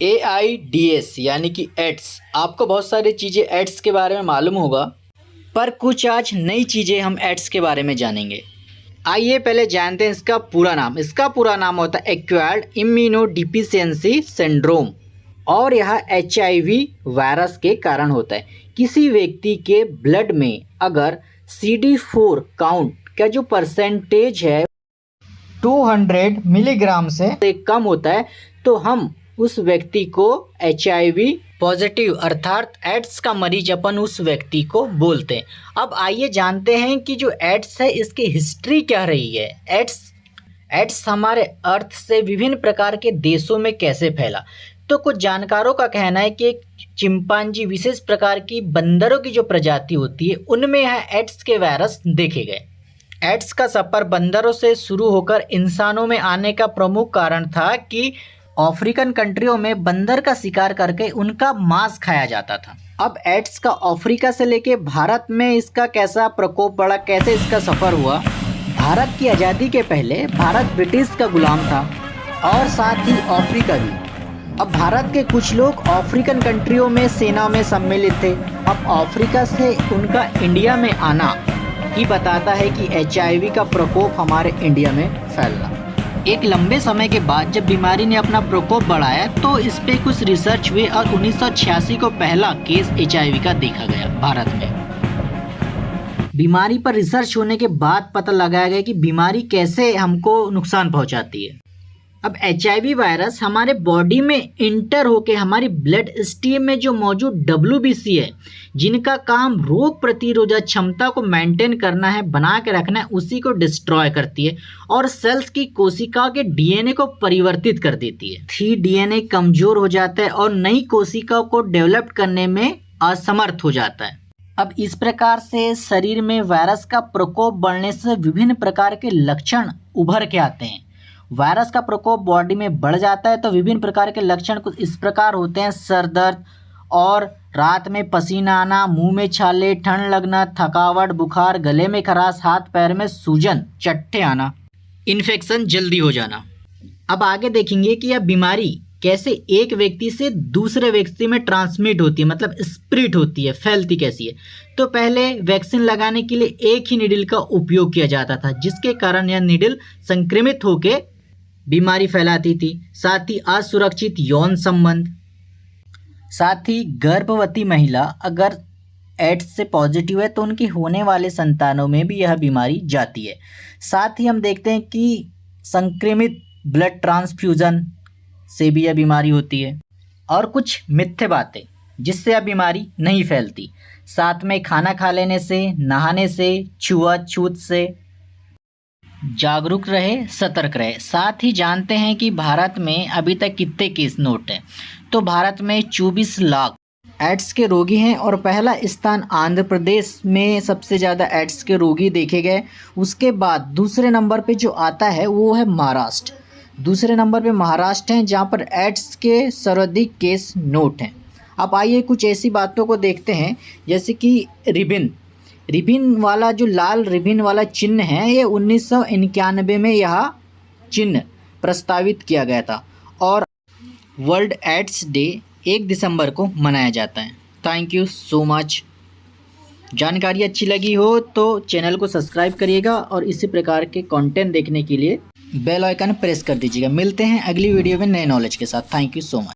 AIDS यानी कि ads. आपको बहुत सारी चीज़ें एड्स के बारे में मालूम होगा, पर कुछ आज नई चीज़ें हम एड्स के बारे में जानेंगे। आइए पहले जानते हैं इसका पूरा नाम। इसका पूरा नाम होता है एक्वायर्ड इम्यूनोडिफिशियेंसी सिंड्रोम, और यह HIV वायरस के कारण होता है। किसी व्यक्ति के ब्लड में अगर CD4 काउंट का जो परसेंटेज है 200 मिलीग्राम से कम होता है तो हम उस व्यक्ति को HIV पॉजिटिव अर्थात एड्स का मरीज अपन उस व्यक्ति को बोलते हैं। अब आइए जानते हैं कि जो एड्स है इसकी हिस्ट्री क्या रही है। एड्स हमारे अर्थ से विभिन्न प्रकार के देशों में कैसे फैला। तो कुछ जानकारों का कहना है कि एक चिंपांजी विशेष प्रकार की बंदरों की जो प्रजाति होती है उनमें यह एड्स के वायरस देखे गए। एड्स का सफ़र बंदरों से शुरू होकर इंसानों में आने का प्रमुख कारण था कि अफ्रीकन कंट्रियों में बंदर का शिकार करके उनका मांस खाया जाता था। अब एड्स का अफ्रीका से लेके भारत में इसका कैसा प्रकोप बढ़ा, कैसे इसका सफ़र हुआ। भारत की आज़ादी के पहले भारत ब्रिटिश का गुलाम था और साथ ही अफ्रीका भी। अब भारत के कुछ लोग अफ्रीकन कंट्रियों में सेना में सम्मिलित थे। अब अफ्रीका से उनका इंडिया में आना ही बताता है कि HIV का प्रकोप हमारे इंडिया में फैलना। एक लंबे समय के बाद जब बीमारी ने अपना प्रकोप बढ़ाया तो इस पे कुछ रिसर्च हुए और 1986 को पहला केस HIV का देखा गया भारत में। बीमारी पर रिसर्च होने के बाद पता लगाया गया कि बीमारी कैसे हमको नुकसान पहुंचाती है। अब HIV वायरस हमारे बॉडी में इंटर होके हमारी ब्लड स्ट्रीम में जो मौजूद WBC है, जिनका काम रोग प्रतिरोधक क्षमता को मेंटेन करना है, बना के रखना है, उसी को डिस्ट्रॉय करती है और सेल्स की कोशिका के DNA को परिवर्तित कर देती है। DNA कमज़ोर हो जाता है और नई कोशिका को डेवलप करने में असमर्थ हो जाता है। अब इस प्रकार से शरीर में वायरस का प्रकोप बढ़ने से विभिन्न प्रकार के लक्षण उभर के आते हैं। वायरस का प्रकोप बॉडी में बढ़ जाता है तो विभिन्न प्रकार के लक्षण कुछ इस प्रकार होते हैं: सर दर्द और रात में पसीना आना, मुंह में छाले, ठंड लगना, थकावट, बुखार, गले में खराश, हाथ पैर में सूजन, चट्टे आना, इन्फेक्शन जल्दी हो जाना। अब आगे देखेंगे कि यह बीमारी कैसे एक व्यक्ति से दूसरे व्यक्ति में ट्रांसमिट होती है, मतलब स्प्रेड होती है, फैलती कैसी है। तो पहले वैक्सीन लगाने के लिए एक ही निडल का उपयोग किया जाता था, जिसके कारण यह निडल संक्रमित होकर बीमारी फैलाती थी। साथ ही असुरक्षित यौन संबंध, साथ ही गर्भवती महिला अगर एड्स से पॉजिटिव है तो उनके होने वाले संतानों में भी यह बीमारी जाती है। साथ ही हम देखते हैं कि संक्रमित ब्लड ट्रांसफ्यूज़न से भी यह बीमारी होती है। और कुछ मिथ्य बातें जिससे यह बीमारी नहीं फैलती। साथ में खाना खा लेने से, नहाने से, छुआछूत से जागरूक रहे, सतर्क रहे। साथ ही जानते हैं कि भारत में अभी तक कितने केस नोट हैं। तो भारत में 24 लाख एड्स के रोगी हैं और पहला स्थान आंध्र प्रदेश में सबसे ज़्यादा एड्स के रोगी देखे गए। उसके बाद दूसरे नंबर पे जो आता है वो है महाराष्ट्र। दूसरे नंबर पे महाराष्ट्र हैं जहाँ पर एड्स के सर्वाधिक केस नोट हैं। अब आइए कुछ ऐसी बातों को देखते हैं जैसे कि रिबिन वाला जो लाल रिबिन वाला चिन्ह है, ये 1991 में यह चिन्ह प्रस्तावित किया गया था और वर्ल्ड एड्स डे 1 दिसंबर को मनाया जाता है। Thank you so much. जानकारी अच्छी लगी हो तो चैनल को सब्सक्राइब करिएगा और इसी प्रकार के कंटेंट देखने के लिए बेल आइकन प्रेस कर दीजिएगा। मिलते हैं अगली वीडियो में नए नॉलेज के साथ। Thank you so much.